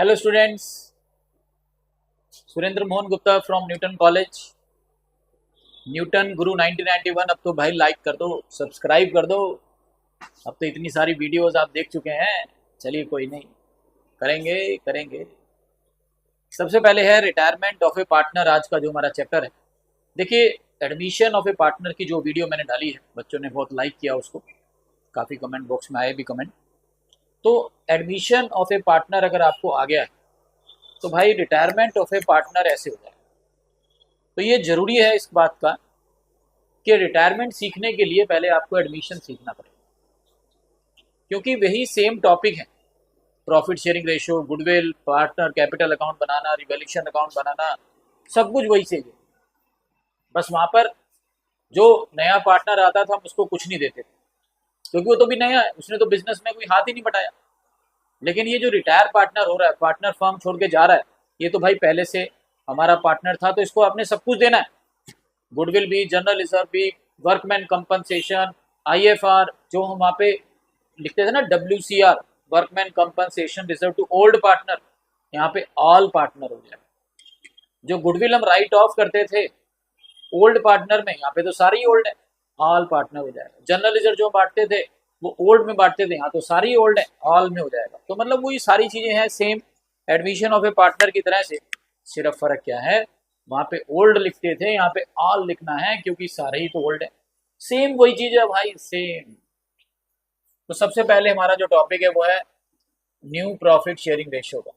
Hello students, Surendra Mohan Gupta from Newton college. Newton गुरु 1991। अब तो भाई लाइक कर दो, सब्सक्राइब कर दो। अब तो इतनी सारी वीडियोस आप देख चुके हैं। चलिए कोई नहीं, करेंगे करेंगे। सबसे पहले है रिटायरमेंट ऑफ ए पार्टनर। आज का जो हमारा चैप्टर है, देखिए एडमिशन ऑफ ए पार्टनर की जो वीडियो मैंने डाली है, बच्चों ने बहुत लाइक किया उसको, काफ़ी कमेंट बॉक्स में आए भी कमेंट। तो एडमिशन ऑफ ए पार्टनर अगर आपको आ गया है तो भाई रिटायरमेंट ऑफ ए पार्टनर ऐसे हो जाए। तो ये जरूरी है इस बात का कि रिटायरमेंट सीखने के लिए पहले आपको एडमिशन सीखना पड़ेगा, क्योंकि वही सेम टॉपिक है। Profit sharing ratio, goodwill, partner capital account बनाना, रिवैल्यूएशन अकाउंट बनाना, सब कुछ वही से है। बस वहां पर जो नया पार्टनर आता था हम उसको कुछ नहीं देते थे, क्योंकि वो तो भी नया है, उसने तो बिजनेस में कोई हाथ ही नहीं बटाया। लेकिन ये जो रिटायर पार्टनर हो रहा है, पार्टनर फर्म छोड़ के जा रहा है, ये तो भाई पहले से हमारा पार्टननर था, तो इसको आपने सब कुछ देना है। गुडविल भी, जनरल रिजर्व भी, वर्कमैन कंपनसेशन, आईएफआर, जो हम वहाँ पे लिखते थे ना WCR, workman compensation reserve to old partner, यहाँ पे ऑल पार्टनर हो जाएगा। जो गुडविल हम राइट ऑफ करते थे ओल्ड पार्टनर में, यहाँ पे तो सारी ओल्ड है, ऑल पार्टनर हो जाएगा। जनरल रिजर्व जो बांटते थे वो ओल्ड में बांटते थे, यहाँ तो सारी ओल्ड है, ऑल में हो जाएगा। तो मतलब वही सारी चीजें हैं same admission of A partner की तरह से। सिर्फ फर्क क्या है, वहां पे ओल्ड लिखते थे, यहाँ पे ऑल लिखना है, क्योंकि सारे ही तो ओल्ड है। सेम वही चीज है भाई, सेम। तो सबसे पहले हमारा जो टॉपिक है वो है न्यू प्रॉफिट शेयरिंग रेशियो का।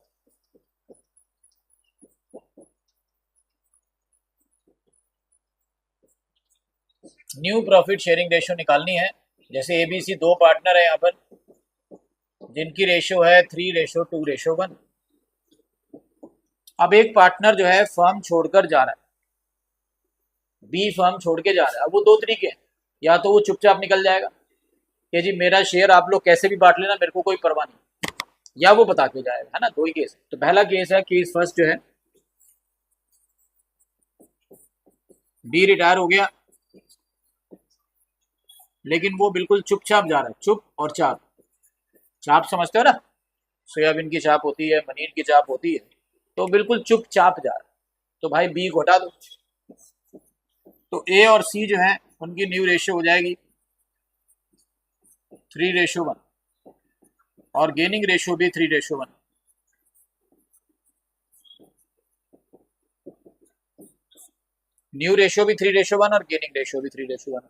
न्यू प्रॉफिट शेयरिंग रेशियो निकालनी है। जैसे ABC दो पार्टनर है यहाँ पर, जिनकी रेशियो है 3:2:1। अब एक पार्टनर जो है फर्म छोड़कर जा रहा है, बी फर्म छोड़ के जा रहा है। अब वो दो तरीके हैं, या तो वो चुपचाप निकल जाएगा कि जी मेरा शेयर आप लोग कैसे भी बांट लेना, मेरे को कोई परवाह नहीं, या वो बता के जाएगा, है ना। दो ही केस। तो पहला केस है, केस फर्स्ट जो है, बी रिटायर हो गया, लेकिन वो बिल्कुल चुपचाप जा रहा है। चुप और चाप, चाप समझते हो ना, सोयाबीन की चाप होती है, पनीर की चाप होती है, तो बिल्कुल चुपचाप जा रहा है। तो भाई बी को हटा दो। तो ए और सी जो है उनकी न्यू रेशियो हो जाएगी 3:1, और गेनिंग रेशियो भी 3:1। न्यू रेशियो भी 3:1 और गेनिंग रेशियो भी 3:1।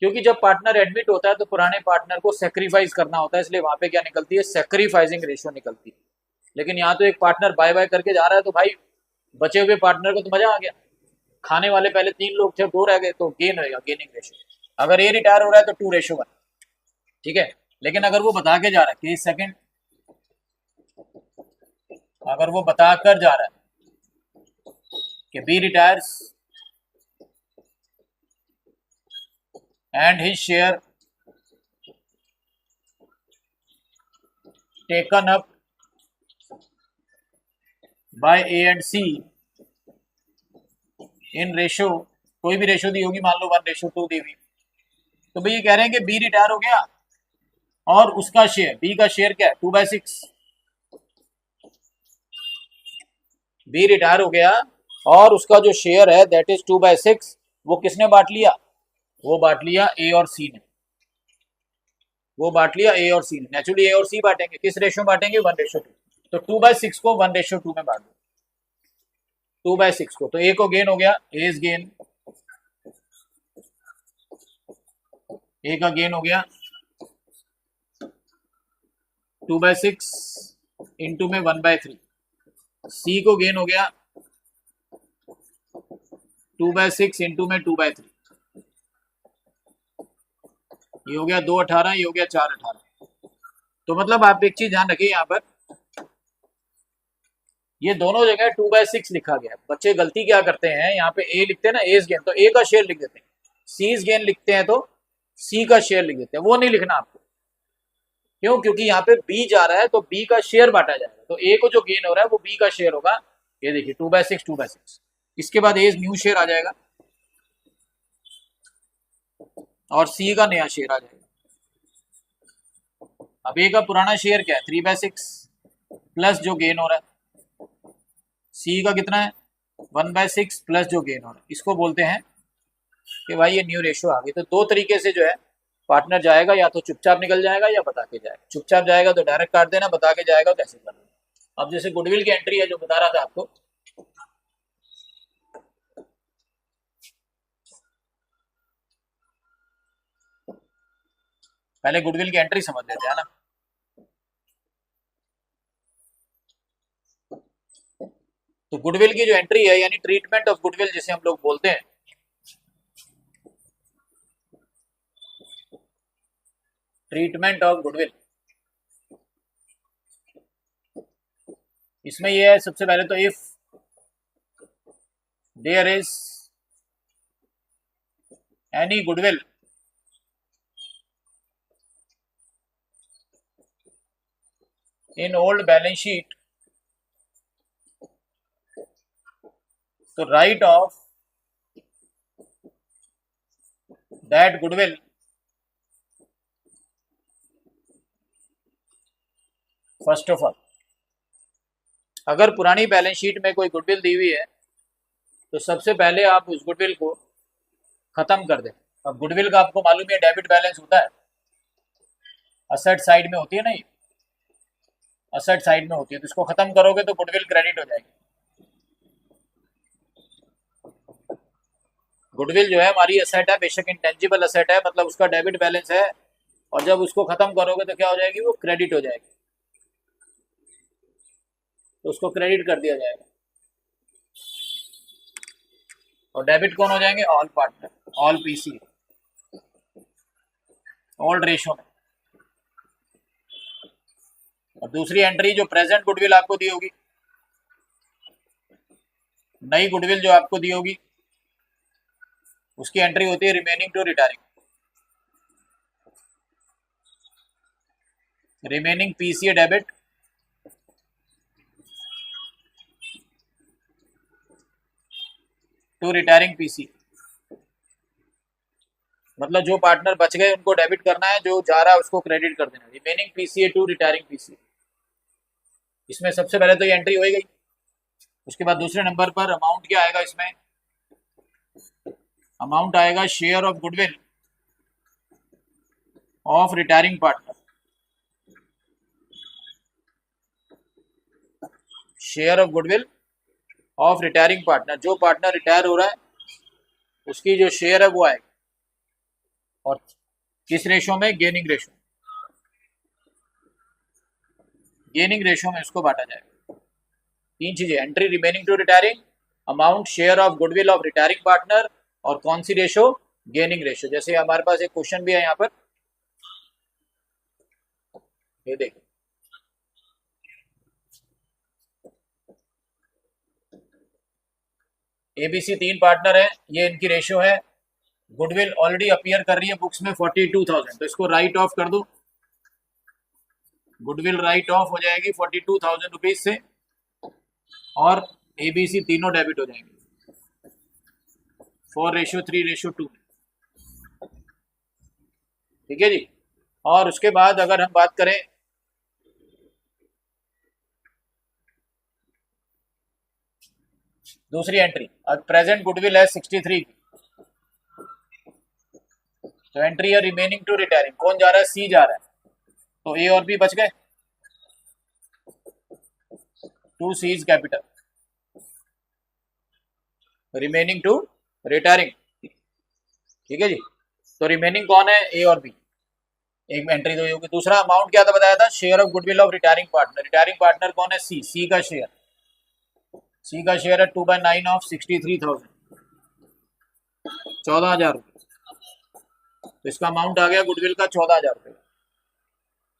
क्योंकि जब पार्टनर एडमिट होता है तो पुराने पार्टनर को सेक्रीफाइस करना होता है, इसलिए वहां पे क्या निकलती है, सेक्रीफाइसिंग रेशियो निकलती है। लेकिन यहाँ तो एक पार्टनर बाय बाय करके जा रहा है, तो भाई बचे हुए पार्टनर को तो मजा आ गया। खाने वाले पहले 3 लोग थे, 2 रह गए, तो गेन रहेगा, गेनिंग रेशियो। अगर ए रिटायर हो रहा है तो 2:1, ठीक है। लेकिन अगर वो बता के जा रहा है, केस सेकंड, अगर वो बता कर जा रहा है कि B retires and his share taken up by A and C in ratio, कोई भी रेशियो दी होगी, मान लो 1:2 दी हुई, तो भाई ये कह रहे हैं कि बी रिटायर हो गया और उसका शेयर, बी का शेयर क्या है, 2/6। बी रिटायर हो गया और उसका जो शेयर है दैट इज 2/6, वो किसने बांट लिया, वो बांट लिया ए और सी ने। वो बांट लिया ए और सी ने। नेचुरली ए और सी बांटेंगे, किस रेशियो बांटेंगे, 1:2। तो 2/6 को 1:2 में बांट दो, 2/6 को। तो ए को गेन हो गया, ए इज गेन, ए का गेन हो गया 2/6 इंटू में 1/3। सी को गेन हो गया 2/6 इंटू में 2/3। ये हो गया 2/18, ये हो गया 4/18। तो मतलब आप एक चीज ध्यान रखिए, यहाँ पर ये दोनों जगह 2/6 लिखा गया है। बच्चे गलती क्या करते हैं, यहाँ पे ए लिखते हैं ना, एज गेन, तो ए का शेयर लिख देते हैं। सीज गेन लिखते हैं तो सी का शेयर लिख देते हैं, वो नहीं लिखना आपको। क्यों, क्योंकि यहाँ पे बी जा रहा है तो बी का शेयर बांटा जाएगा, तो ए को जो गेन हो रहा है वो बी का शेयर होगा। ये देखिए 2/6, 2/6। इसके बाद ए न्यू शेयर आ जाएगा और सी का नया शेयर आ जाएगा। अब ए का पुराना शेयर क्या है, 3/6, प्लस जो गेन हो रहा है, सी का कितना है 1/6 प्लस जो गेन हो रहा है, इसको बोलते हैं कि भाई ये न्यू रेशियो आ गई। तो दो तरीके से जो है पार्टनर जाएगा, या तो चुपचाप निकल जाएगा या बता के जाएगा। चुपचाप जाएगा तो डायरेक्ट काट देना, बता के जाएगा तो ऐसे कर देना। अब जैसे गुडविल की एंट्री है जो बता रहा था आपको, पहले गुडविल की एंट्री समझ लेते हैं ना। तो गुडविल की जो एंट्री है यानी ट्रीटमेंट ऑफ गुडविल जिसे हम लोग बोलते हैं, ट्रीटमेंट ऑफ गुडविल, इसमें ये है सबसे पहले तो if there is any goodwill in old balance sheet, तो write off that goodwill first of all. अगर पुरानी बैलेंस शीट में कोई गुडविल दी हुई है तो सबसे पहले आप उस गुडविल को खत्म कर दें। अब गुडविल का आपको मालूम है डेबिट बैलेंस होता है, असेट साइड में होती है नहीं, असेट साइड में होती है, तो इसको खत्म करोगे तो गुडविल क्रेडिट हो जाएगी। गुडविल जो है हमारी असेट है, बेशक इंटेंजिबल असेट है, मतलब उसका डेबिट बैलेंस है, और जब उसको खत्म करोगे तो क्या हो जाएगी, वो क्रेडिट हो जाएगी, तो उसको क्रेडिट कर दिया जाएगा। और डेबिट कौन हो जाएंगे, all partner, all PC, old ratio में। और दूसरी एंट्री जो प्रेजेंट गुडविल आपको दी होगी, नई गुडविल जो आपको दी होगी, उसकी एंट्री होती है remaining to retiring, remaining PCA debit to retiring PC, मतलब जो पार्टनर बच गए उनको डेबिट करना है, जो जा रहा है उसको क्रेडिट कर देना। Remaining PCA to retiring PC, इसमें सबसे पहले तो ये एंट्री हो गई। उसके बाद दूसरे नंबर पर अमाउंट क्या आएगा, इसमें अमाउंट आएगा share of goodwill of retiring partner, share of goodwill of retiring partner, जो पार्टनर रिटायर हो रहा है उसकी जो शेयर है वो आएगी। और किस रेशो में, गेनिंग रेशो, गेनिंग रेशो में उसको बांटा जाएगा। तीन चीजें, entry remaining to retiring, amount share of goodwill of retiring partner, और कौन सी रेशो, गेनिंग रेशो। जैसे हमारे पास एक क्वेश्चन भी है यहाँ पर, ये देखिए, एबीसी तीन पार्टनर है, ये इनकी रेशो है, गुडविल ऑलरेडी अपीयर कर रही है बुक्स में 42,000, तो इसको राइट ऑफ कर दो, गुडविल राइट ऑफ हो जाएगी 42,000 रुपीज से, और एबीसी तीनों डेबिट हो जाएंगे 4:3:2, ठीक है जी। और उसके बाद अगर हम बात करें दूसरी एंट्री, अब प्रेजेंट गुडविल है 63 की, तो एंट्री है रिमेनिंग टू रिटायरिंग, कौन जा रहा है, सी जा रहा है, तो ए और बी बच गए, to cease capital, remaining to retiring, ठीक है जी। तो रिमेनिंग कौन है, ए और बी, एक में एंट्री तो होगी। दूसरा अमाउंट क्या था बताया था, share of goodwill of retiring partner, retiring partner कौन है, सी, सी का शेयर, सी का शेयर है 2/9 ऑफ 63,000, 14,000 रुपये, तो इसका अमाउंट आ गया गुडविल का 14,000 रुपये,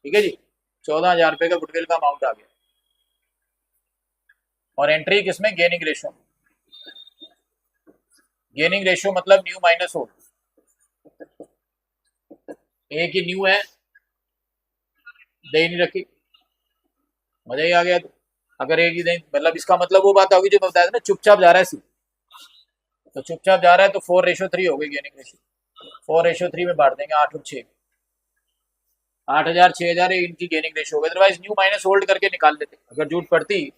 ठीक है जी, 14,000 रुपये का गुडविल का अमाउंट आ गया। और एंट्री किसमें, गेनिंग रेशो, गेनिंग रेशो मतलब न्यू माइनस ओल्ड, ए की न्यू है, दे नहीं रखी, मजा ही आ गया। तो अगर एक ही दे, मतलब इसका मतलब वो बात होगी जो मैं बताया था ना, चुपचाप जा रहा है सी, तो चुपचाप जा रहा है तो 4:3 हो गई गेनिंग रेशो, 4:3 में बांट देंगे 8 और 6, 8,000 6,000 इनकी गेनिंग रेशियो होगी, अदरवाइज न्यू माइनस होल्ड करके निकाल लेते, अगर जरूरत पड़ती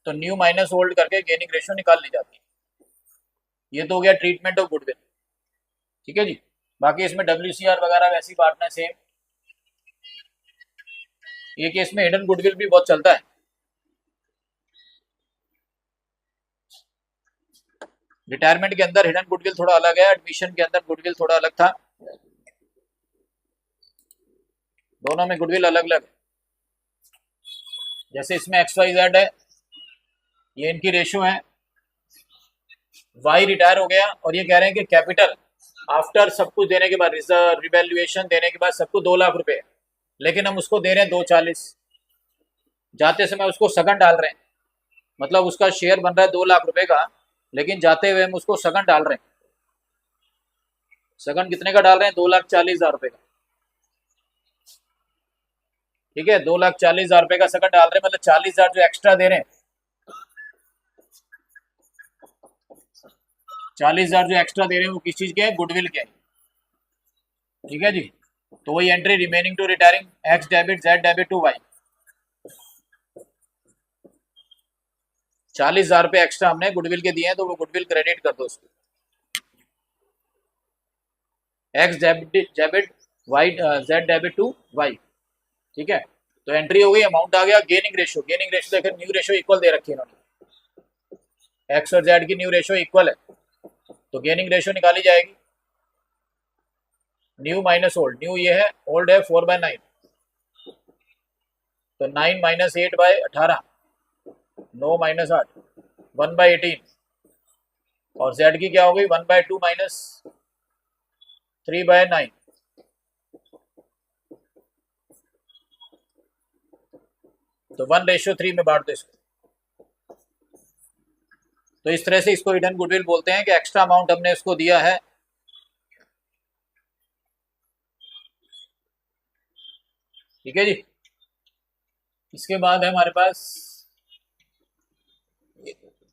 तो न्यू माइनस होल्ड करके गेनिंग रेशियो निकाल ली जाती। ये तो हो गया ट्रीटमेंट ऑफ गुडविल। ठीक है जी। बाकी इसमें WCR वगैरह वैसी बांटना सेम। ये केस में हिडन गुडविल भी बहुत चलता है। रिटायरमेंट के अंदर हिडन गुडविल थोड़ा अलग है, एडमिशन के अंदर गुडविल थोड़ा अलग था, दोनों में गुडविल अलग अलग है। जैसे इसमें XYZ है, ये इनकी रेशियो है, Y रिटायर हो गया और ये कह रहे हैं कि कैपिटल आफ्टर सब कुछ देने के बाद, रिजर्व रिवैल्यूएशन देने के बाद सबको 2 लाख रुपए, लेकिन हम उसको दे रहे हैं 240। जाते समय उसको सगन डाल रहे हैं, मतलब उसका शेयर बन रहा है 2 लाख रुपए का, लेकिन जाते हुए हम उसको सगन डाल रहे हैं। सगन कितने का डाल रहे हैं? 2,40,000 रुपए का। ठीक है, 2,40,000 रुपए का सगन डाल रहे हैं, मतलब 40,000 जो एक्स्ट्रा दे रहे हैं, 40,000 जो एक्स्ट्रा दे रहे हैं वो किस चीज के हैं? गुडविल के हैं। ठीक है जी। तो वही entry remaining to retiring, X debit Z debit to Y। 40,000 रुपए एक्स्ट्रा हमने गुडविल के दिए हैं, तो वो गुडविल क्रेडिट कर दो उसको। X debit Y Z debit to Y। ठीक है, तो एंट्री हो गई, अमाउंट आ गया। गेनिंग रेशियो, गेनिंग रेशियो देखो, न्यू रेशियो इक्वल दे रखी है इन्होंने, X और Z की न्यू रेशियो इक्वल है, तो गेनिंग रेशियो निकाली जाएगी। न्यू माइनस ओल्ड, न्यू ये है, ओल्ड है 4/9, तो 9 माइनस 8/18, 9 माइनस 8, 1/18, और Z की क्या हो गई? 1/2 माइनस 3/9। तो 1:3 में बांट दो इसको। तो इस तरह से इसको हिडन गुडविल बोलते हैं कि एक्स्ट्रा अमाउंट हमने इसको दिया है। ठीक है जी। इसके बाद है हमारे पास,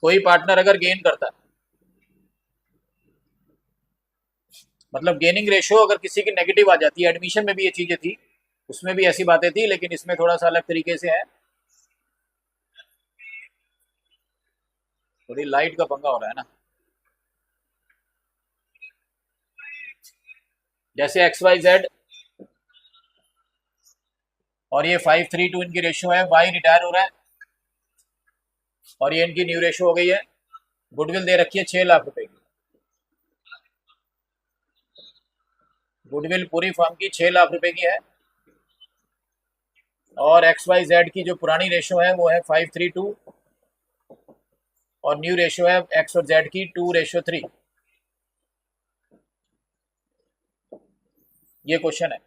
कोई पार्टनर अगर गेन करता है, मतलब गेनिंग रेशियो अगर किसी की नेगेटिव आ जाती है, एडमिशन में भी ये चीजें थी, उसमें भी ऐसी बातें थी, लेकिन इसमें थोड़ा सा अलग तरीके से है। थोड़ी लाइट का पंगा हो रहा है ना। जैसे XYZ और ये 532 इनकी रेशियो है, Y रिटायर हो रहा है और ये इनकी न्यू रेशियो हो गई है। गुडविल दे रखी है 6 लाख रुपए की, गुडविल पूरी फर्म की 6 लाख रुपए की है, और XYZ की जो पुरानी रेशियो है वो है 532 और न्यू रेशियो है X और Z की 2:3। ये क्वेश्चन है।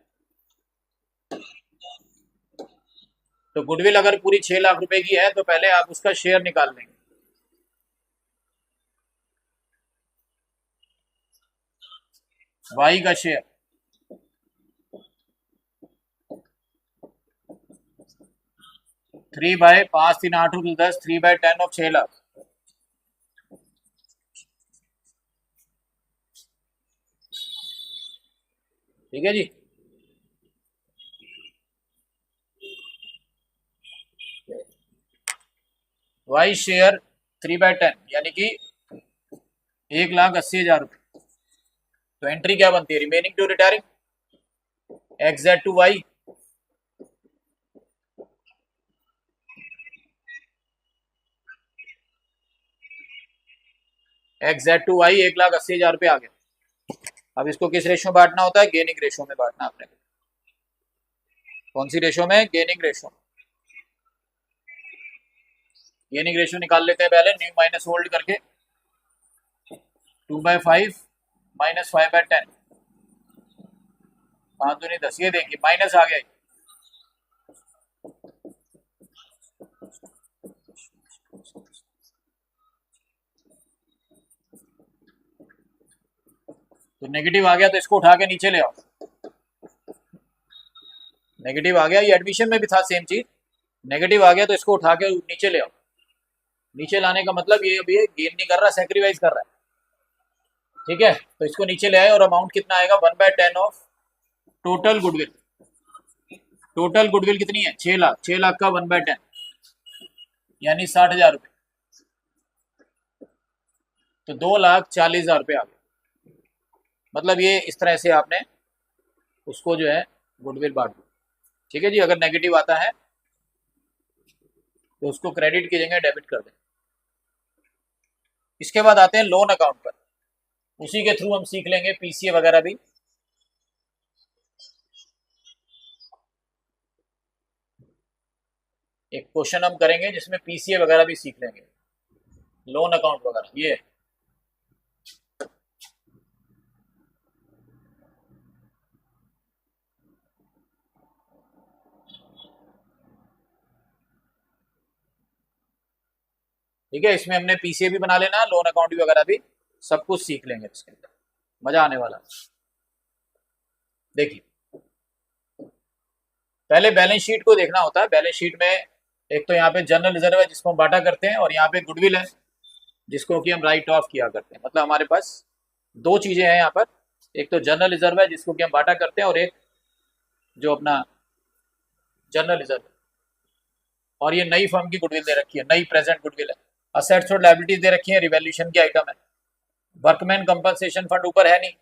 तो गुडविल अगर पूरी 6 लाख रुपए की है तो पहले आप उसका शेयर निकाल लेंगे। वाई का शेयर 3/5 3 8 10, 3/10 ऑफ 6 लाख। ठीक है जी। वाई शेयर 3/10 यानी कि 1,80,000 रुपए। तो एंट्री क्या बनती है? Remaining to retiring, XZ to Y, XZ to Y 1,80,000 रुपए आ गए। अब इसको किस रेशियो में बांटना होता है? गेनिंग रेशियो में बांटना आपने। कौन सी रेशियो में? Gaining ratio. गेनिंग रेशियो निकाल लेते हैं पहले, न्यू माइनस होल्ड करके। 2/5 माइनस 5/10, 5 दूनी 10। ये देखिए माइनस आ गया, तो नेगेटिव आ गया, तो इसको उठा के नीचे ले आओ। नेगेटिव आ गया, ये एडमिशन में भी था सेम चीज, नेगेटिव आ गया तो इसको उठा के नीचे ले आओ। नीचे लाने का मतलब ये अभी गेन नहीं कर रहा, सैक्रिफाइस कर रहा है। ठीक है, तो इसको नीचे ले आए और अमाउंट कितना आएगा? 1/10 of total goodwill. Total goodwill कितनी है? 6 लाख। 6 लाख का 1/10 यानी 60,000 रुपये, तो 2,40,000 रुपये आ गए। मतलब ये इस तरह से आपने उसको जो है गुडविल बांट दो। ठीक है जी। अगर नेगेटिव आता है तो उसको क्रेडिट की जगह डेबिट कर दें। इसके बाद आते हैं लोन अकाउंट पर। उसी के थ्रू हम सीख लेंगे पीसीए वगैरह भी। एक क्वेश्चन हम करेंगे जिसमें पीसीए वगैरह भी सीख लेंगे, लोन अकाउंट वगैरह। ये ठीक है, इसमें हमने पीसीए भी बना लेना, लोन अकाउंट भी वगैरह भी सब कुछ सीख लेंगे इसके अंदर, मजा आने वाला। देखिए, पहले बैलेंस शीट को देखना होता है। बैलेंस शीट में एक तो यहाँ पे जनरल रिजर्व है जिसको हम बांटा करते हैं, और यहाँ पे गुडविल है जिसको कि हम राइट ऑफ किया करते हैं। मतलब हमारे पास दो चीजें हैं यहाँ पर, एक तो जनरल रिजर्व है जिसको कि हम बांटा करते हैं, और एक जो अपना जनरल रिजर्व है। और ये नई फर्म की गुडविल दे रखी है, नई प्रेजेंट गुडविल है। असेट्स और लायबिलिटीज दे रखी है, रिवैल्यूएशन की आइटम है। वर्कमैन कंपनसेशन फंड ऊपर है नहीं,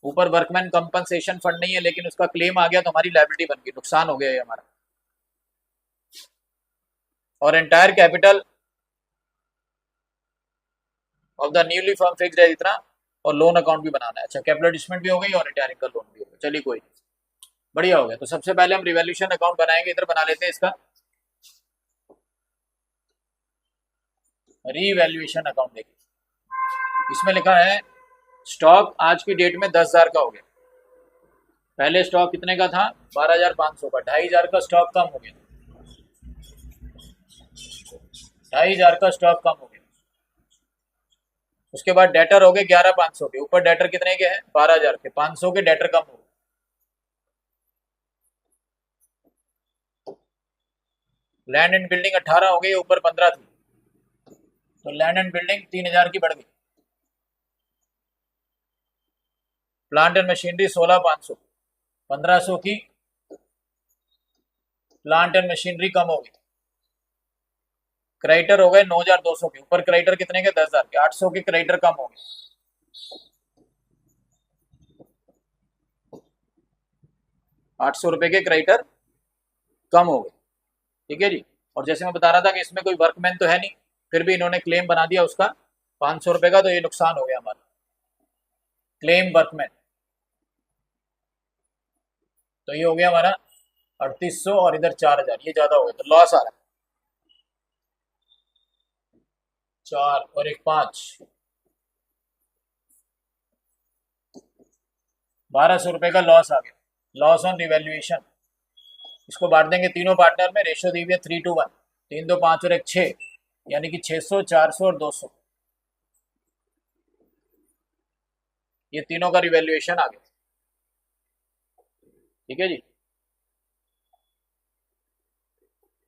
ऊपर वर्कमैन कंपनसेशन फंड नहीं है, लेकिन उसका क्लेम आ गया तो हमारी लायबिलिटी बन गई, नुकसान हो गया ये हमारा। और entire capital of the newly firm fixed है इतना, और लोन अकाउंट भी बनाना है। अच्छा, कैपिटल एडजस्टमेंट भी हो गई और रिटायरिंग का लोन भी हो गया। चलिए कोई बढ़िया हो गया। तो सबसे पहले हम रिवैल्यूएशन अकाउंट बनाएंगे, इधर बना लेते हैं इसका रीवैल्यूएशन अकाउंट। देखिए, इसमें लिखा है स्टॉक आज की डेट में 10,000 का हो गया। पहले स्टॉक कितने का था? 12,500 का। 2,500 का स्टॉक कम हो गया, 2,500 का स्टॉक कम हो गया। उसके बाद डेटर हो गए 11,500 के। ऊपर डेटर कितने के हैं? 12,000 के। 500 के डेटर कम हो गए। लैंड एंड बिल्डिंग 18 हो गई, ऊपर 15 थी, तो लैंड एंड बिल्डिंग 3,000 की बढ़ गई। प्लांट एंड मशीनरी 16,500, 1,500 की प्लांट एंड मशीनरी कम हो गई। क्रेडिटर हो गए 9,200 के। ऊपर क्रेडिटर कितने के? 10,000 के। 800 के क्रेडिटर कम हो गए। 800 रुपए के क्रेडिटर कम हो गए। ठीक है जी। और जैसे मैं बता रहा था कि इसमें कोई वर्कमैन तो है नहीं, फिर भी इन्होंने क्लेम बना दिया उसका 500 रुपए का, तो ये नुकसान हो गया हमारा। क्लेम वर्कमैन, तो ये हो गया हमारा 3,800, और इधर 4,000, ये ज्यादा हो गया, तो लॉस आ रहा है। 4 और 1 5, 1,200 रुपए का लॉस आ गया। Loss on revaluation. इसको बांट देंगे तीनों पार्टनर में। रेशियो दी हुई है 3:1, 3 2 5 और 1 6, यानी कि 600, 400 और 200, ये तीनों का रिवैल्यूएशन आ गया। ठीक है जी,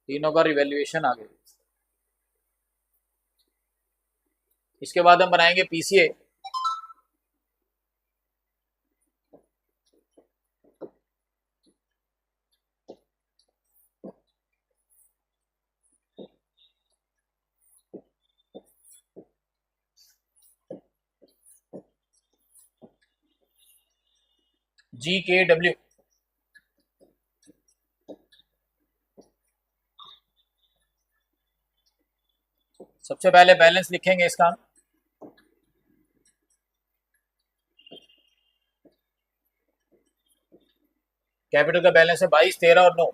तीनों का रिवैल्यूएशन आ गया। इसके बाद हम बनाएंगे पीसीए। GKW, सबसे पहले बैलेंस लिखेंगे इसका। कैपिटल का बैलेंस है 22, 13 और 9।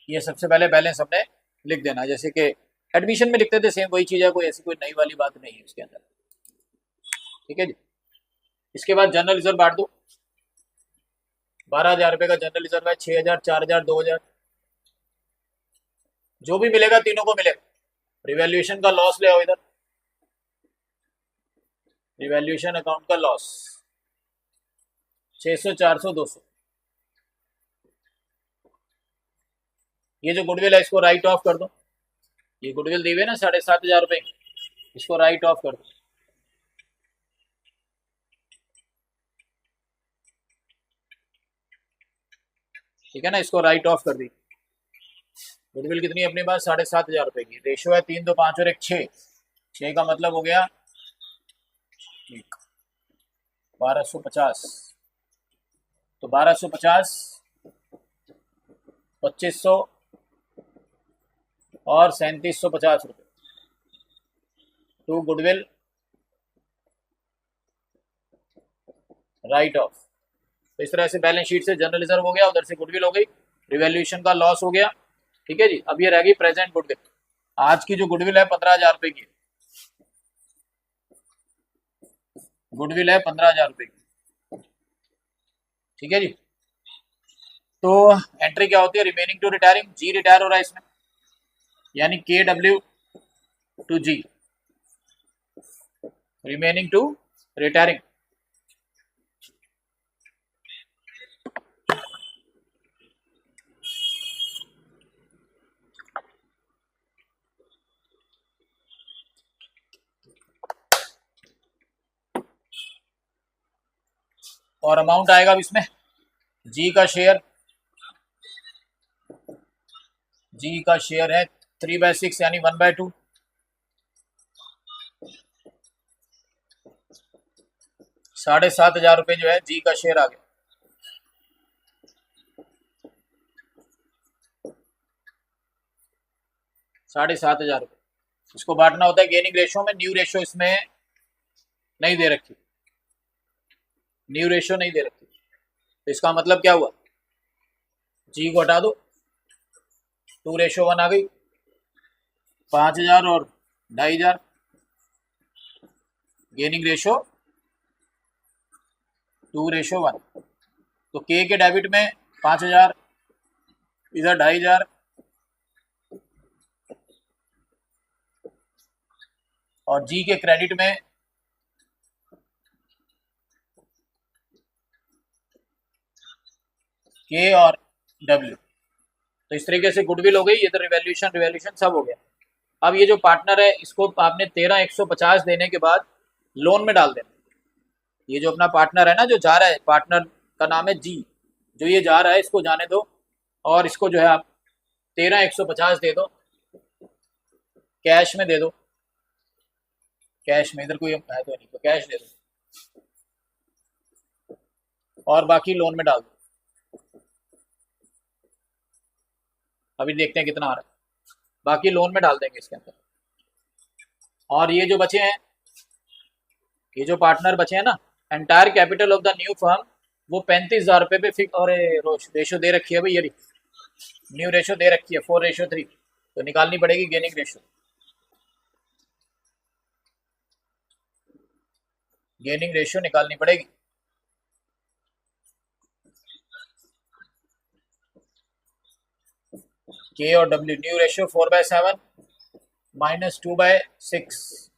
ये सबसे पहले बैलेंस हमने लिख देना, जैसे कि एडमिशन में लिखते थे सेम वही चीज है, कोई ऐसी कोई नई वाली बात नहीं है इसके अंदर। ठीक है जी। इसके बाद जनरल रिजर्व बांट दो। 12,000 रुपए का जनरल रिजर्व है। 6,000, 4,000, 2,000, जो भी मिलेगा तीनों को मिलेगा। रिवैल्यूएशन का लॉस ले आओ इधर, रिवैल्यूएशन अकाउंट का लॉस 600, 400, 200। ये जो गुडविल है इसको राइट ऑफ कर दो। ये गुडविल दी हुई है ना 7,500 रुपए, इसको राइट ऑफ कर दो। ठीक है ना, इसको राइट ऑफ कर दी। गुडविल कितनी है अपने पास, 7,500 रुपए की। रेशियो है 3, 2, 5 और 1, 6। 6 का मतलब हो गया 1250। तो 1250, 2500 और 3750 रुपये टू गुडविल राइट ऑफ। तो इस तरह से बैलेंस शीट से जनरल रिजर्व हो गया, उधर से गुडविल हो गई, रिवैल्यूएशन का लॉस हो गया। ठीक है जी। अब ये रह गई प्रेजेंट गुडविल। आज की जो गुडविल है 15,000 रुपए की, गुडविल है 15,000 रुपए की। ठीक है जी। तो एंट्री क्या होती है, remaining to retiring, ji retire हो रहा है इसमें, यानी KW to G, remaining to retiring. और अमाउंट आएगा अब इसमें, जी का शेयर, जी का शेयर है 3/6 यानी 1/2। 7,500 रुपये जो है जी का शेयर आ गया। 7,500 रुपये। इसको बांटना होता है गेनिंग रेशो में। न्यू रेशो इसमें नहीं दे रखी, न्यू रेशो नहीं दे रखी। तो इसका मतलब क्या हुआ, जी को हटा दो, 2:1 आ गई, 5,000 और 2,500, गेनिंग रेशो 2:1। तो के डेबिट में 5,000, इधर 2,500, और जी के क्रेडिट में के और डब्ल्यू। तो इस तरीके से गुडविल हो गई, ये तो रिवैल्यूएशन रिवैल्यूएशन सब हो गया। अब ये जो पार्टनर है इसको आपने 13,150 देने के बाद लोन में डाल देना। ये जो अपना पार्टनर है ना, जो जा रहा है, पार्टनर का नाम है जी, जो ये जा रहा है इसको जाने दो, और इसको जो है आप 13,150 दे दो, कैश में दे दो, कैश में, इधर कोई है तो नहीं, तो कैश दे दो, और बाकी लोन में डाल दो। अभी देखते हैं कितना आ रहा है, बाकी लोन में डाल देंगे इसके अंदर। और ये जो बचे हैं, ये जो पार्टनर बचे हैं ना, entire capital of the new firm वो 35,000 रुपये पे फिक्स, और रेशो दे रखी है भाई, ये न्यू रेशो दे रखी है 4:3, तो निकालनी पड़ेगी गेनिंग रेशो। गेनिंग रेशियो निकालनी पड़ेगी। के और W, new ratio 4/7 minus 2/6,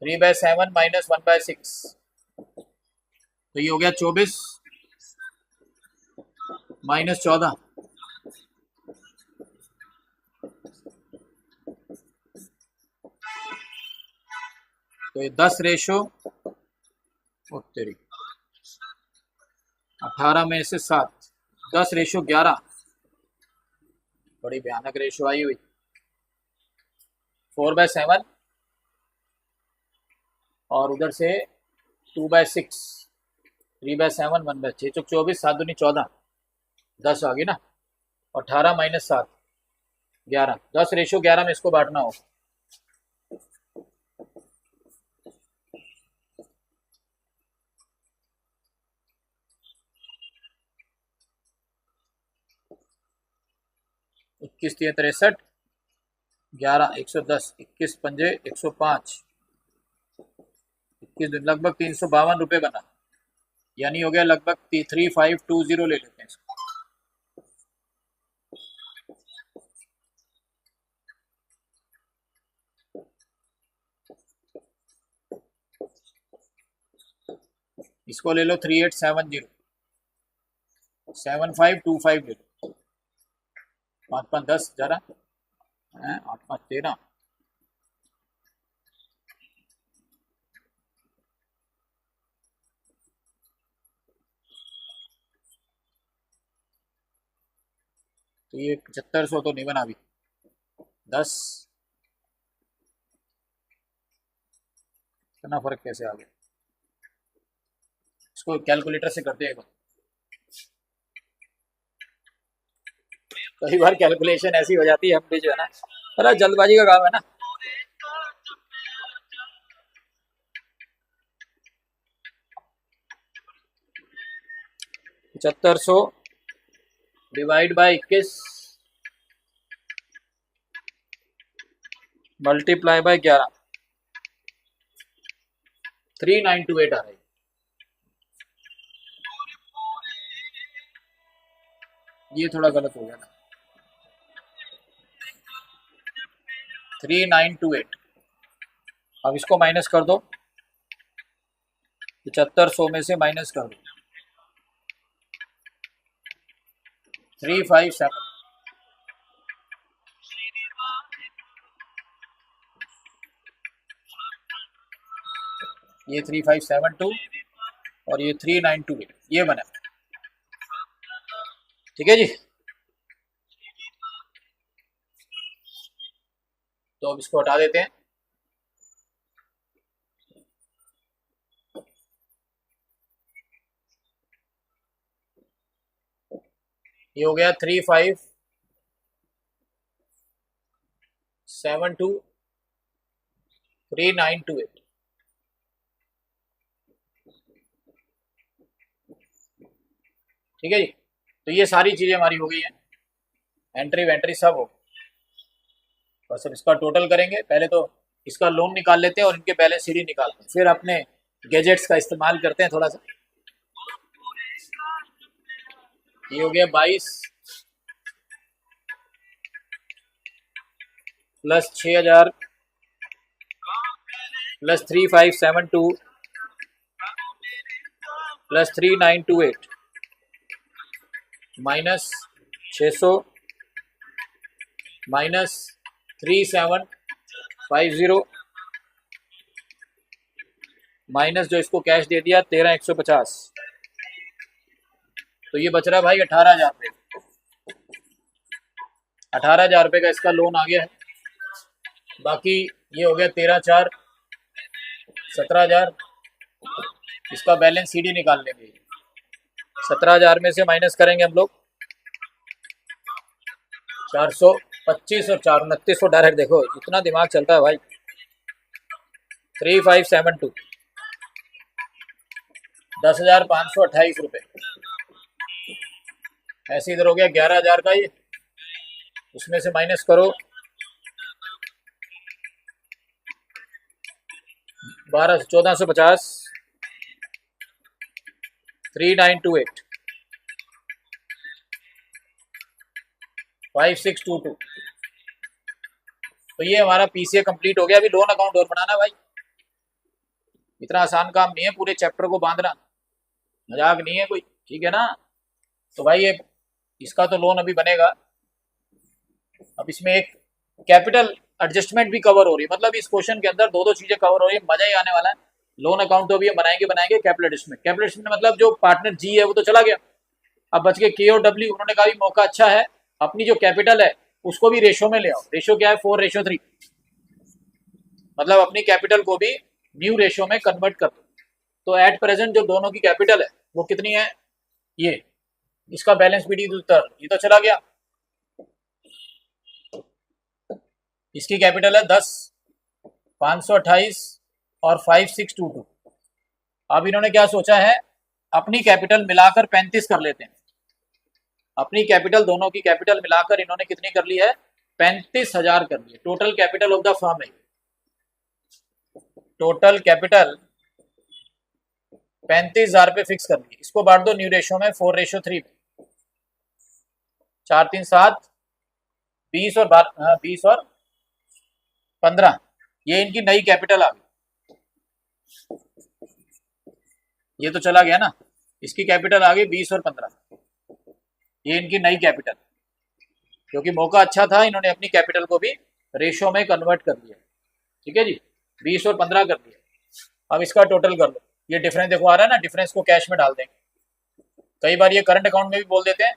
3/7 minus 1/6, तो ये हो गया 24 माइनस 14, तो ये 10 रेशो, तेरी 18 में से 7, 10:11, बड़ी भयानक रेशो आई हुई। 4/7 और उधर से 2/6, 3/7, 1/6, 24, 7 दूनी 14, 10 आ गई ना, 18 माइनस 7, 11, 10:11 में इसको बांटना हो। इक्कीस 63, 11, 110, 21 पंजे 105, 21 दिन लगभग 352 रुपये बना, यानी हो गया लगभग 3520, ले लेते हैं इसको। इसको ले लो 3870, 7525 ले लो, 5 5 10 जरा, 8 5 13, तो ये 7500 तो नहीं बना अभी। 10 इतना फर्क कैसे आ गया? इसको कैलकुलेटर से करते हैं एक बार। कई बार कैलकुलेशन ऐसी हो जाती है, हम भी जो है ना, अरे जल्दबाजी का काम है ना। पचहत्तर सौ डिवाइड बाई 21 मल्टीप्लाई बाई 11, 3928 आ रही है। ये थोड़ा गलत हो गया ना, 3928। अब इसको माइनस कर दो, 7500 में से माइनस कर दो, 357। ये 3572 और ये 3928, ये बना। ठीक है जी। तो अब इसको हटा देते हैं। ये हो गया 3572 3928। ठीक है जी। तो ये सारी चीजें हमारी हो गई हैं, एंट्री वेंट्री सब हो। बस अब इसका टोटल करेंगे। पहले तो इसका लोन निकाल लेते हैं और इनके बैलेंस शीट निकालते हैं, फिर अपने गैजेट्स का इस्तेमाल करते हैं थोड़ा सा। ये हो गया 22 plus 6000 plus 3572 plus 3928 minus 600 minus 3750 minus जो इसको कैश दे दिया 13150। तो ये बच रहा है भाई 18,000 रुपये। 18,000 रुपये का इसका लोन आ गया है। बाकी ये हो गया 13,4 17,000। इसका बैलेंस सीडी निकाल लेंगे। 17,000 में से माइनस करेंगे हम लोग 425 और 4 2900 डायरेक्ट। देखो इतना दिमाग चलता है भाई। 3572 10,528 रुपये। ऐसे इधर हो गया 11,000 का, ये उसमें से माइनस करो 1450 3928 5622। तो ये हमारा पीसीए कंप्लीट हो गया। अभी लोन अकाउंट और बनाना भाई, इतना आसान काम नहीं है पूरे चैप्टर को बांधना, मजाक नहीं है कोई। ठीक है ना। तो भाई ये इसका तो लोन अभी बनेगा। अब इसमें एक कैपिटल एडजस्टमेंट भी कवर हो रही है, मतलब इस क्वेश्चन के अंदर दो दो चीजें कवर हो रही है, मजा ही आने वाला है। लोन अकाउंट तो भी हम बनाएंगे कैपिटल एडजस्टमेंट। कैपिटल एडजस्टमेंट मतलब जो पार्टनर जी है वो तो चला गया, अब बच के के और डब्ल्यू। उन्होंने कहा भी मौका अच्छा है, अपनी जो कैपिटल है उसको भी रेशो में ले आओ। रेशो क्या है? 4:3। मतलब अपनी कैपिटल को भी न्यू रेशो में कन्वर्ट कर दो। तो एट प्रेजेंट जो दोनों की कैपिटल है वो कितनी है? ये इसका बैलेंस भी ये तो चला गया। इसकी कैपिटल है 10 528 और 5622। अब इन्होंने क्या सोचा है, अपनी कैपिटल मिलाकर 35 कर लेते हैं। अपनी कैपिटल, दोनों की कैपिटल मिलाकर इन्होंने कितनी कर ली है? 35,000 कर ली है। Total capital of the firm है, टोटल कैपिटल 35,000 पे फिक्स कर ली। इसको बांट दो न्यू रेशो में 4:3 में। 4 3 7 20 और 20 और 15। ये इनकी नई कैपिटल आ गई। ये तो चला गया ना, इसकी कैपिटल आ गई 20 और 15। ये इनकी नई कैपिटल, क्योंकि मौका अच्छा था इन्होंने अपनी कैपिटल को भी रेशो में कन्वर्ट कर दिया। ठीक है जी, 20 और 15 कर दिया। अब इसका टोटल कर लो। ये डिफरेंस देखो आ रहा है ना, डिफरेंस को कैश में डाल देंगे। कई बार ये करंट अकाउंट में भी बोल देते हैं,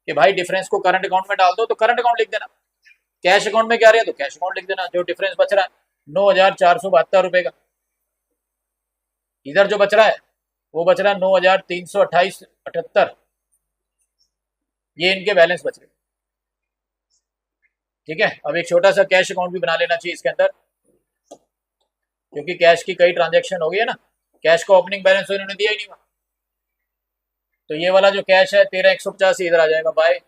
कि भाई डिफरेंस को करंट अकाउंट में डाल दो, तो करंट अकाउंट लिख देना। कैश अकाउंट में क्या रहे तो कैश अकाउंट लिख देना। जो डिफरेंस बच रहा है 9,472 रुपए का, इधर जो बच रहा है वो बच रहा है 9,328.78, ये इनके बैलेंस बच रहे। ठीक है, अब एक छोटा सा कैश अकाउंट भी बना लेना चाहिए इसके अंदर, क्योंकि कैश की कई ट्रांजैक्शन हो गई है ना, कैश का ओपनिंग बैलेंस तो इन्होंने दिया ही नहीं हुआ। तो ये वाला जो कैश है 13,150 इधर आ जाएगा बाय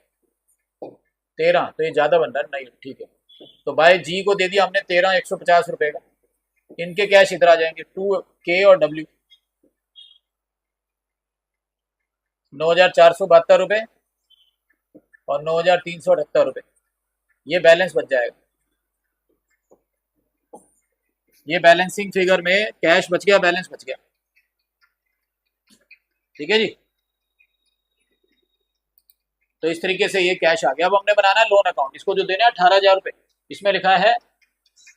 13, तो ये ज्यादा बन रहा है, नहीं ठीक है। तो बाय जी को दे दिया हमने 13,150 रुपए का, इनके कैश इधर आ जाएंगे 2K और W, 9,472 रुपए और 9,378 रुपए, ये बैलेंस बच जाएगा। ये बैलेंसिंग फिगर में कैश बच गया, बैलेंस बच गया। ठीक है जी, तो इस तरीके से ये कैश आ गया। अब हमने बनाना है लोन अकाउंट, इसको जो देना है 18,000 रुपए, इसमें लिखा है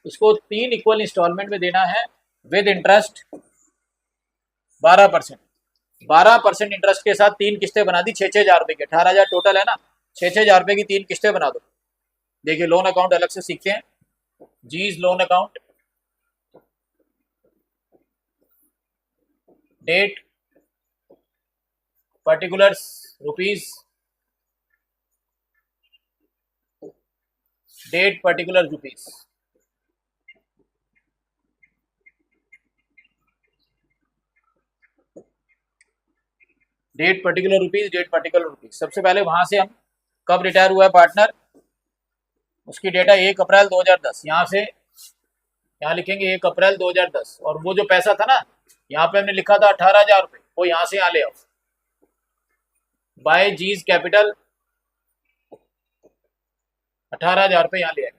इसको 3 इक्वल इंस्टॉलमेंट में देना है विद इंटरेस्ट 12%। 12% इंटरेस्ट के साथ 3 किस्तें बना दी 6,000 रुपए की, 18,000 टोटल है ना, 6,000 रुपए की 3 किस्तें बना दो। देखिए लोन अकाउंट अलग से सीखते हैं, जीज loan account, date particulars rupees, date particular rupees, date particular rupees, date particular rupees. सबसे पहले वहां से हम कब रिटायर हुआ है पार्टनर, उसकी डेटा 1 अप्रैल 2010, यहाँ से यहाँ लिखेंगे 1 अप्रैल 2010, और वो जो पैसा था ना यहाँ पे हमने लिखा था 18,000 रुपए, वो यहाँ से यहाँ ले आओ। बाय जीज कैपिटल 18,000 रुपए यहाँ ले आए,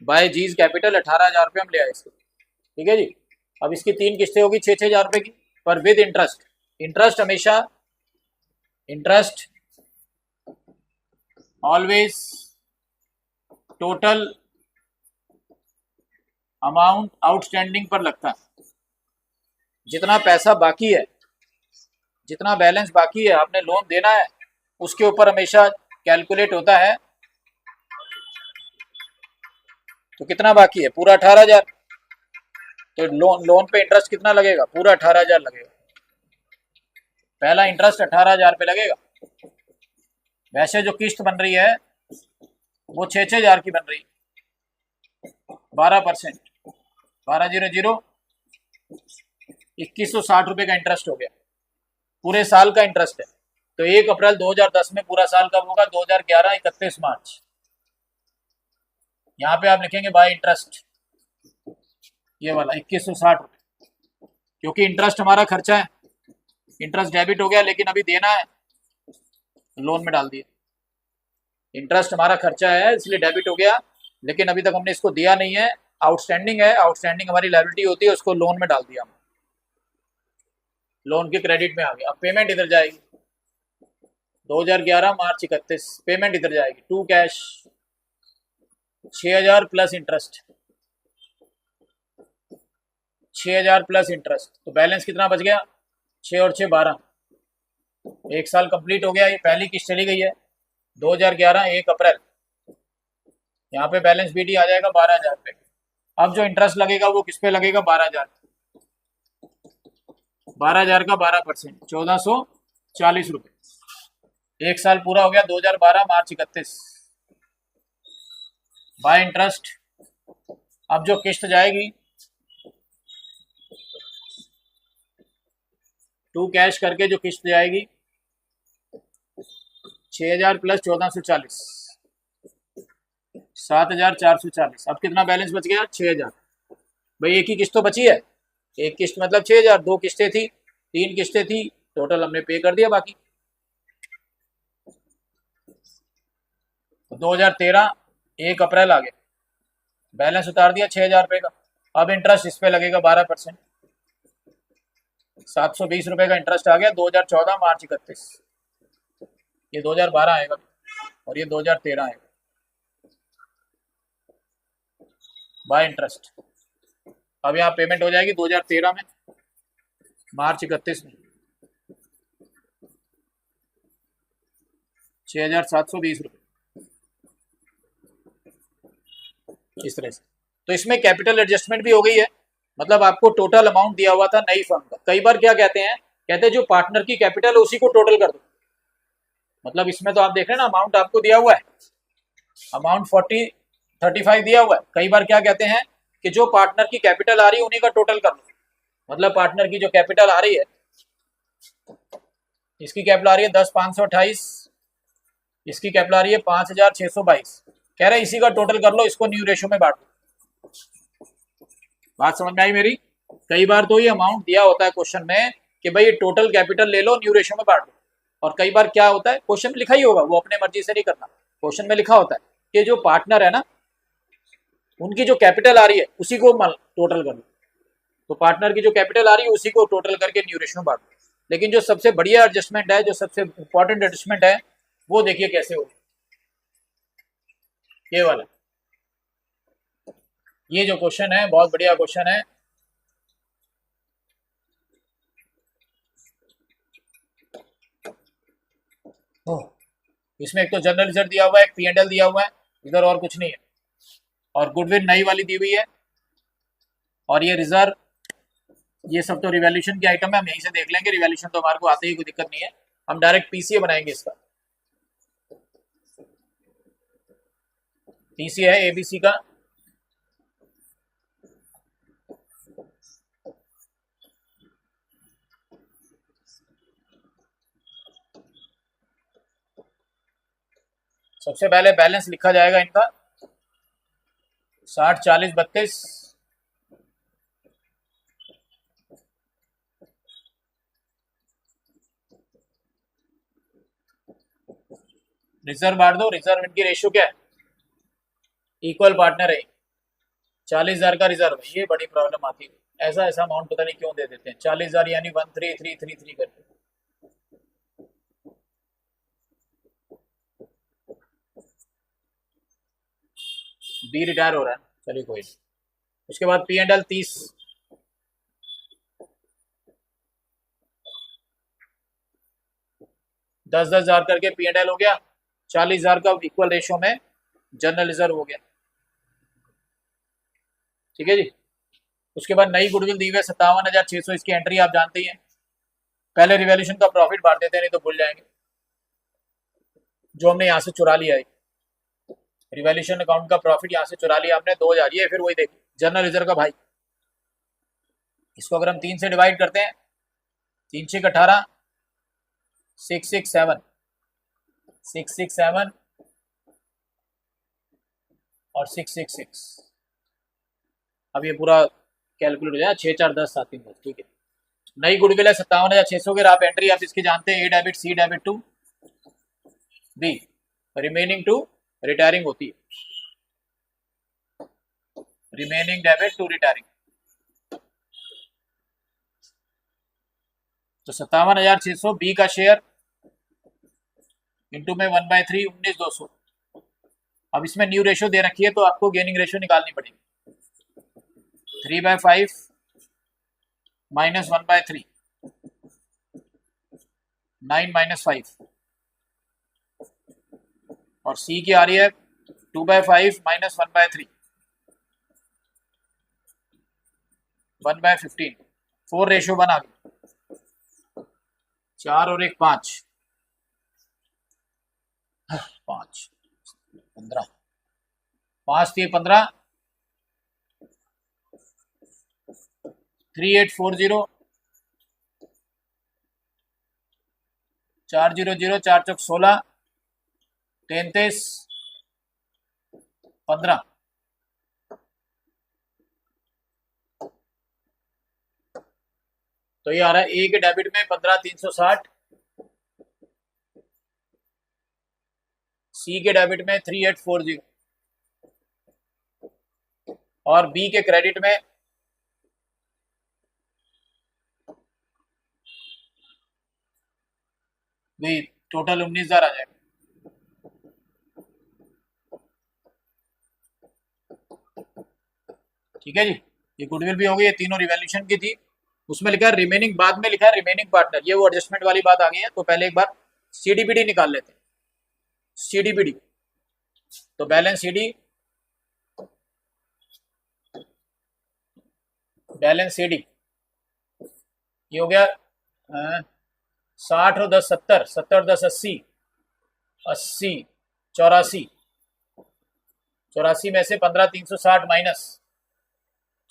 बाय जीज कैपिटल 18,000 रुपए हम ले आए इसको। ठीक है जी, अब इसकी 3 किस्तें होगी 6,000 रुपए की, पर विद इंटरेस्ट। इंटरेस्ट हमेशा, interest always total amount outstanding पर लगता है। जितना पैसा बाकी है, जितना बैलेंस बाकी है आपने लोन देना है, उसके ऊपर हमेशा कैलकुलेट होता है। तो कितना बाकी है, पूरा 18,000, तो लोन पे इंटरेस्ट कितना लगेगा, पूरा 18,000 लगेगा। पहला इंटरेस्ट 18,000 पे लगेगा। वैसे जो किस्त बन रही है वो 6,000 की बन रही, 12%, 1200 2160 रुपए का इंटरेस्ट हो गया, पूरे साल का इंटरेस्ट है। तो 1 अप्रैल 2010 में पूरा साल कब होगा, 2011 31 मार्च। यहाँ पे आप लिखेंगे बाय इंटरेस्ट, ये वाला 2160 रुपए, क्योंकि इंटरेस्ट हमारा खर्चा है, इंटरेस्ट डेबिट हो गया लेकिन अभी देना है, लोन में डाल दिया। इंटरेस्ट हमारा खर्चा है इसलिए डेबिट हो गया, लेकिन अभी तक हमने इसको दिया नहीं है, आउटस्टैंडिंग है, आउटस्टैंडिंग हमारी लायबिलिटी होती है, उसको लोन में डाल दिया हमने, लोन के क्रेडिट में आ गया। अब पेमेंट इधर जाएगी 2011 मार्च 31, पेमेंट इधर जाएगी to cash 6,000 plus interest, 6,000 plus interest, तो बैलेंस कितना बच गया, 6 और 6 12, 1 साल कंप्लीट हो गया। ये पहली किस्त चली गई है 2011 1 अप्रैल, यहाँ पे बैलेंस बीटी आ जाएगा 12,000 रुपए। अब जो इंटरेस्ट लगेगा वो किस पे लगेगा, 12,000, 12,000 का 12%, 1,440 रुपए। 1 साल पूरा हो गया 2012 मार्च 31, बाय इंटरेस्ट। अब जो किस्त जाएगी टू कैश करके, जो किस्त जाएगी 6,000 प्लस 1,440, 7,440। अब कितना बैलेंस बच गया, 6,000। भाई एक ही किस्त तो बची है, एक किस्त मतलब 6,000, 2 किस्तें थी, 3 किस्तें थी, टोटल हमने पे कर दिया बाकी। 2013 1 अप्रैल आ गया, बैलेंस उतार दिया 6,000 रुपए का। अब इंटरेस्ट इस पे लगेगा 12%, 720 रुपए का इंटरेस्ट आ गया 2014 मार्च 31, ये 2012 आएगा और ये 2013 आएगा बाय इंटरेस्ट। अब यहाँ पेमेंट हो जाएगी 2013 में मार्च 31 में, ₹6,720 इस तरह से। तो इसमें कैपिटल एडजस्टमेंट भी हो गई है, मतलब आपको टोटल अमाउंट दिया हुआ था नई फर्म का। कई बार क्या कहते हैं, कहते हैं जो पार्टनर की कैपिटल है उसी को टोटल कर दो। मतलब इसमें तो आप देख रहे हैं ना, अमाउंट आपको दिया हुआ है, अमाउंट 35 दिया हुआ है। कई बार क्या कहते हैं कि जो पार्टनर की कैपिटल आ रही है उन्हीं का टोटल कर लो। मतलब पार्टनर की जो कैपिटल आ रही है, इसकी कैपिटल आ रही है 10,528, इसकी कैपिटल आ रही है 5,622। कह रहे हैं इसी का टोटल कर लो, इसको न्यू रेशो में बांट दो। बात समझ में आई मेरी? कई बार तो ये अमाउंट दिया होता है क्वेश्चन में कि भाई ये टोटल कैपिटल ले लो, न्यू रेशो में बांट दो। और कई बार क्या होता है, क्वेश्चन में लिखा ही होगा, वो अपने मर्जी से नहीं करना, क्वेश्चन में लिखा होता है कि जो पार्टनर है ना, उनकी जो कैपिटल आ रही है उसी को टोटल कर लो। तो पार्टनर की जो कैपिटल आ रही है उसी को टोटल करके न्यू रेशो में बांट दो। लेकिन जो सबसे बढ़िया एडजस्टमेंट है, जो सबसे इंपॉर्टेंट एडजस्टमेंट है, वो देखिए कैसे हो, ये वाला। ये जो क्वेश्चन है बहुत बढ़िया क्वेश्चन है। इसमें एक तो जनरल रिजर्व दिया हुआ है, एक P&L दिया हुआ है, इधर और कुछ नहीं है। और गुडविल नई वाली दी हुई है, और ये रिजर्व, ये सब तो रिवैल्यूएशन की आइटम है, हम यहीं से देख लेंगे। रिवैल्यूएशन तो हमारे को आते ही, कोई दिक्कत नहीं है, हम डायरेक्ट पीसीए बनाएंगे इसका। पीसीए है एबीसी का। सबसे पहले बैलेंस लिखा जाएगा इनका 60, 40, 32। रिजर्व बांट दो, रिजर्व इनकी रेशियो क्या है, इक्वल पार्टनर है। 40,000 का रिजर्व है, ये बड़ी प्रॉब्लम आती है। ऐसा ऐसा अमाउंट पता नहीं क्यों दे देते हैं, 40,000 यानी 13333 करके। बी रिटायर हो रहा है, चलिए कोई नहीं। उसके बाद P&L 30, 10,000 करके P&L हो गया। 40,000 का इक्वल रेशियो में जनरल रिजर्व हो गया, ठीक है जी। उसके बाद नई गुडविल दी हुई है 57,600, इसकी एंट्री आप जानते ही हैं। पहले रिवैल्यूएशन का प्रॉफिट बांट देते हैं, नहीं तो भूल जाएंगे। जो हमने यहाँ से चुरा लिया है, रिवैल्यूएशन अकाउंट का प्रॉफिट यहाँ से चुरा लिया आपने 2,000, ये फिर वही देखिए जनरल रिजर्व का भाई। इसको अगर हम 3 से डिवाइड करते हैं, 3 6 18, 667, 667 और 666। अब ये पूरा कैलकुलेट हो जाए, 6 4 10 7 3 10, ठीक है। नई गुडविल है 57,600 की। आप एंट्री आप इसकी जानते हैं, A debit, C debit to B, remaining to retiring होती है, रिमेनिंग डेबिट टू रिटायरिंग। तो 57,600 बी का शेयर इंटू में 1/3, 19,200। अब इसमें न्यू रेशियो दे रखी है तो आपको गेनिंग रेशियो निकालनी पड़ेगी। 3/5 माइनस 1/3, 9 माइनस 5। और सी की आ रही है 2/5 माइनस 1/3, 1/15। 4:1 आ गई। 4 और 1 5, 5 15, 5 थी 15, 3840, 400, 4 चौक 16, 33 15। तो ये आ रहा है ए के डेबिट में 15,360, सी के डेबिट में 3840 और बी के क्रेडिट में भी टोटल 19,000 आ जाएगा। ठीक है जी, ये गुडविल भी हो गई, ये तीनों रिवैल्यूएशन की थी। उसमें लिखा है रिमेनिंग, बाद में लिखा है रिमेनिंग पार्टनर, ये वो एडजस्टमेंट वाली बात आ गई है। तो पहले एक बार सीडीपीडी निकाल लेते हैं। CDBD, तो बैलेंस CD, बैलेंस CD ये हो गया 60 और 10 70, 70 10 80, 80 84, 84 में से 15 360 माइनस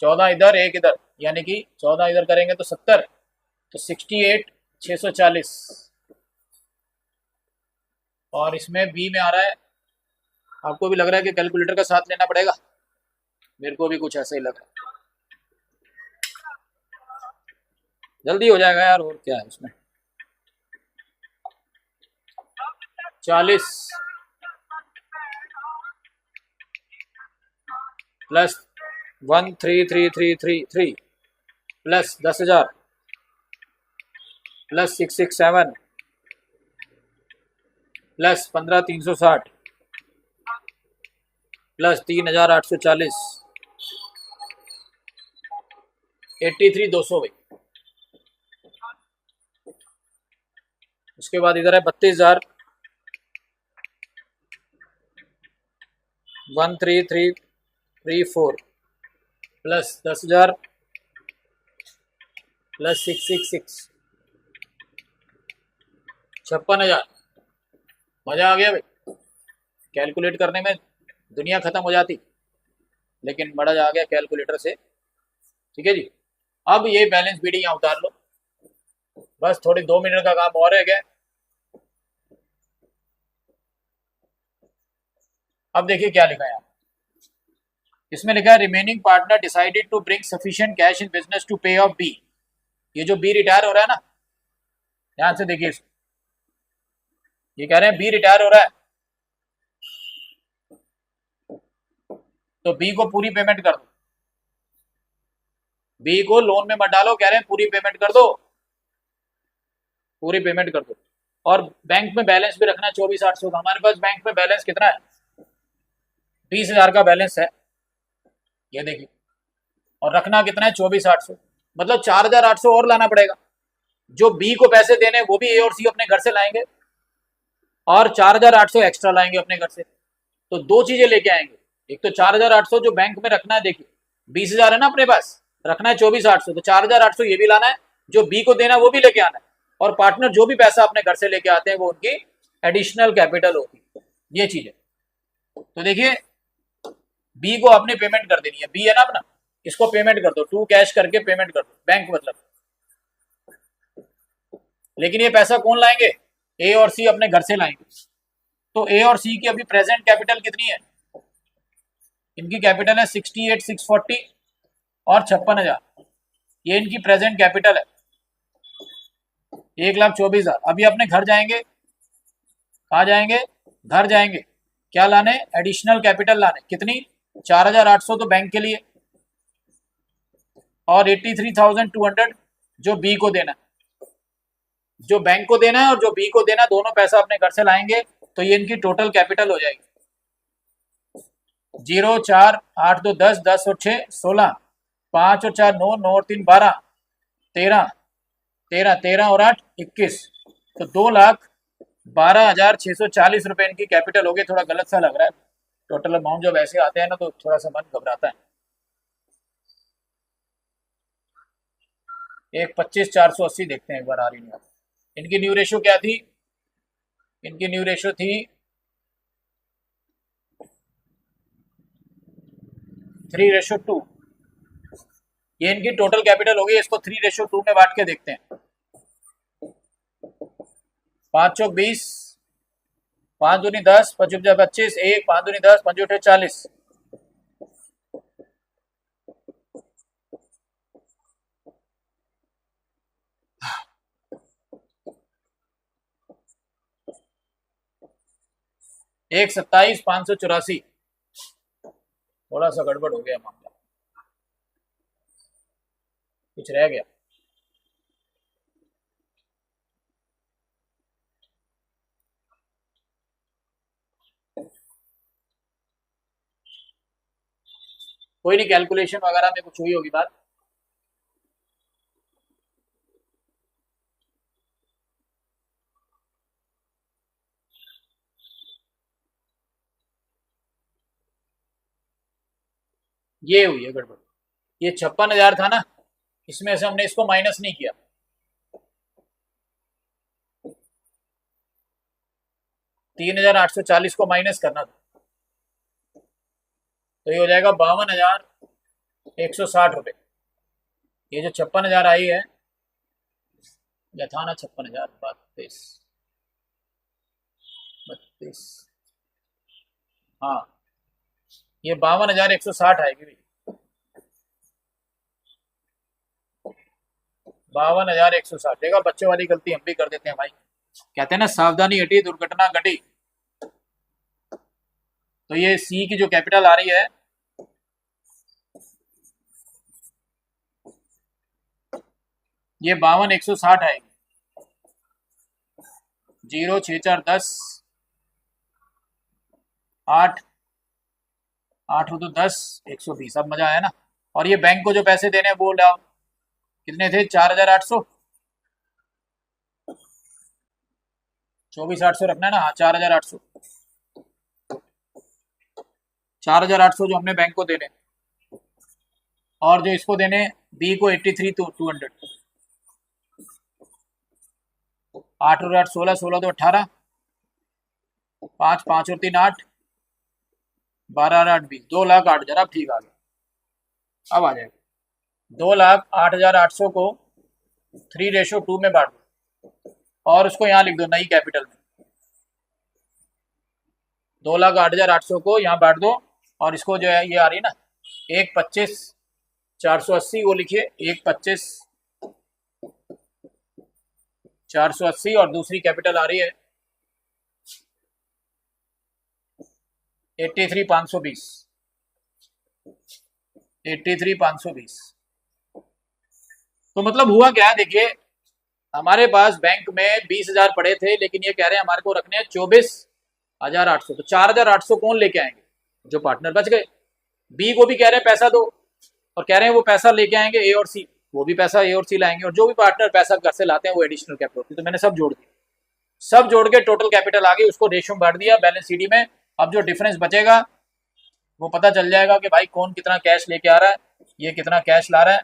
14 इधर 1 इधर, यानी कि 14 इधर करेंगे तो 70, तो 68 640, और इसमें बी में आ रहा है, आपको भी लग रहा है कि कैलकुलेटर का साथ लेना पड़ेगा, मेरे को भी कुछ ऐसा ही लग रहा है, जल्दी हो जाएगा यार, और क्या है इसमें। 40 plus 13333 plus 10,000 plus 667 plus 15,360 plus 3,840, 83,200 भाई। उसके बाद इधर है 32,000, 13334 प्लस 10,000 प्लस 666, 56,000। मजा आ गया भाई, कैलकुलेट करने में दुनिया खत्म हो जाती, लेकिन मजा आ गया कैलकुलेटर से। ठीक है जी, अब ये बैलेंस बीडी यहाँ उतार लो, बस थोड़ी 2 मिनट का काम और है क्या। अब देखिए क्या लिखा है यहाँ, इसमें लिखा है remaining partner decided to bring sufficient cash in business to pay off B. ये जो बी रिटायर हो रहा है ना, ध्यान से देखिए इसको, ये कह रहे हैं बी रिटायर हो रहा है, तो बी को पूरी पेमेंट कर दो, बी को लोन में मत डालो, कह रहे हैं पूरी पेमेंट कर दो, पूरी पेमेंट कर दो। और बैंक में बैलेंस भी रखना 24,800 का। हमारे पास बैंक में बैलेंस कितना है, 20,000 का बैलेंस है, ये देखिए, और रखना कितना है 24,800, मतलब 4,800 और लाना पड़ेगा। जो बी को पैसे देने वो भी ए और सी अपने घर से लाएंगे, और 4,800 एक्स्ट्रा लाएंगे अपने घर से, तो दो चीजें लेके आएंगे। एक तो 4,800 जो बैंक में रखना है, देखिए 20,000 है ना अपने पास, रखना है 24,800, तो 4,800 ये भी लाना है, जो बी को देना वो भी लेके आना है, और पार्टनर जो भी पैसा अपने घर से लेके आते हैं वो उनकी एडिशनल कैपिटल होती है, ये चीज है। तो देखिए बी को आपने पेमेंट कर देनी है, बी है ना अपना, इसको पेमेंट कर दो, टू कैश करके पेमेंट कर दो, बैंक मतलब। लेकिन ये पैसा कौन लाएंगे, ए और सी अपने घर से लाएंगे। तो ए और सी की अभी प्रेजेंट कैपिटल कितनी है, इनकी कैपिटल है 68,640 और 56,000, ये इनकी प्रेजेंट कैपिटल है, 1,24,000। अभी अपने घर जाएंगे, कहाँ जाएंगे, घर जाएंगे, क्या लाने, एडिशनल कैपिटल लाने, कितनी, 4,800 तो बैंक के लिए, और 83,200 जो बी को देना, जो बैंक को देना है और जो बी को देना, दोनों पैसा अपने घर से लाएंगे, तो ये इनकी टोटल कैपिटल हो जाएगी 0 4 8 2 10 10 और 6 16, 5 और 4 9 9 और 3 12, 13 13 13 और 8 21, तो 2,12,640 रुपए इनकी कैपिटल हो गई। थोड़ा गलत सा लग रहा है, टोटल अमाउंट जब ऐसे आते हैं ना तो थोड़ा सा मन घबराता है। एक 25,480 देखते हैं एक बार, आ रही नहीं। इनकी न्यू रेशियो क्या थी, इनकी न्यू रेशियो थी 3:2, ये इनकी टोटल कैपिटल होगी, इसको 3:2 में बांट के देखते हैं। 5 चौक 20, 5 दूनी 10, 5 25, 1 5 दूनी 10, 5 उठे 40, एक 27,584, थोड़ा सा गड़बड़ हो गया मामला, कुछ रह गया। कोई नहीं, कैलकुलेशन वगैरह में कुछ हुई होगी बात। ये हुई है गड़बड़। ये 56,000 था ना, इसमें से हमने इसको माइनस नहीं किया, 3,840 को माइनस करना था, तो ये हो जाएगा 52,160 रुपये। ये जो 56,000 आई है, या था ना 56,000, 32, हाँ, ये 52,160 आएगी भाई, 52,160। देखा, बच्चों वाली गलती हम भी कर देते हैं भाई। कहते हैं ना, सावधानी हटी दुर्घटना घटी। तो ये सी की जो कैपिटल आ रही है, ये 52,160 आएगी। 0 6 4 10, 8 8 तो 10, 120। अब मजा आया ना। और ये बैंक को जो पैसे देने बोल रहा, कितने थे? 4,800, 24,800 रखना है ना। हाँ, 4,800, 4,800 जो हमने बैंक को देने, और जो इसको देने बी को 83,200। 8 और 8 16, 16 तो 18, 5 5 और 3 8, 12 और 8 20, 2,08,000। अब ठीक आ गया, अब आ जाएगा। 2,08,800 को 3:2 में बांट दो, और उसको यहाँ लिख दो नई कैपिटल में। 2,08,800 को यहाँ बांट दो, और इसको जो है ये आ रही है ना 1,25,480, वो लिखिए 1,25,480, और दूसरी कैपिटल आ रही है 83,520, 83,520। तो मतलब हुआ क्या है, देखिए, हमारे पास बैंक में 20,000 पड़े थे, लेकिन ये कह रहे हैं हमारे को रखने हैं 24,800। तो 4,800 कौन लेके आएंगे? जो पार्टनर बच गए। बी को भी कह रहे हैं पैसा दो, और कह रहे हैं वो पैसा लेके आएंगे ए और सी, वो भी पैसा ए और सी लाएंगे, और जो भी पार्टनर पैसा घर से लाते हैं वो एडिशनल कैपिटल होती है। तो मैंने सब जोड़ दिया, सब जोड़ के टोटल कैपिटल आ गई, उसको रेशियो में बांट दिया बैलेंस शीट में। अब जो डिफरेंस बचेगा वो पता चल जाएगा कि भाई कौन कितना कैश लेके आ रहा है, ये कितना कैश ला रहा है,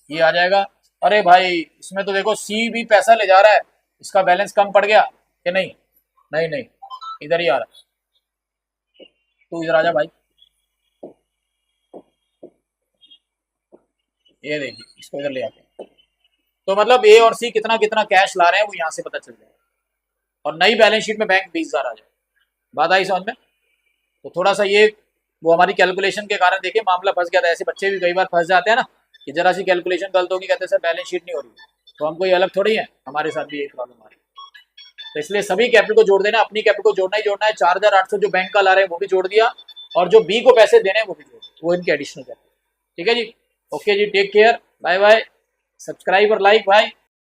ये आ जाएगा। अरे भाई, इसमें तो देखो सी भी पैसा ले जा रहा है, इसका बैलेंस कम पड़ गया कि नहीं? नहीं नहीं, इधर ही आ रहा है। तू इधर आ जा भाई, ये देखिए, इसको इधर ले आते हैं। तो मतलब ए और सी कितना कितना कैश ला रहे हैं वो यहाँ से पता चल जाएगा, और नई बैलेंस शीट में बैंक 20,000 आ जाए। बात आई समझ में? तो थोड़ा सा ये वो हमारी कैलकुलेशन के कारण देखिए मामला फंस गया था। ऐसे बच्चे भी कई बार फंस जाते हैं ना, कि जरा सी कैलकुलेशन गलत होगी, कहते हैं सर बैलेंस शीट नहीं हो रही। तो हम कोई अलग थोड़ी है, हमारे साथ भी एक प्रॉब्लम आ रही है। तो इसलिए सभी कैपिटल को जोड़ देना, अपनी कैपिटल को जोड़ना ही जोड़ना है। 4,800 जो बैंक का ला रहे हैं वो भी जोड़ दिया, और जो बी को पैसे देने हैं वो भी जोड़ दिया, वो इनके एडिशनल कैपिटल। ठीक है जी, ओके जी, take care, bye bye, subscribe और लाइक भाई।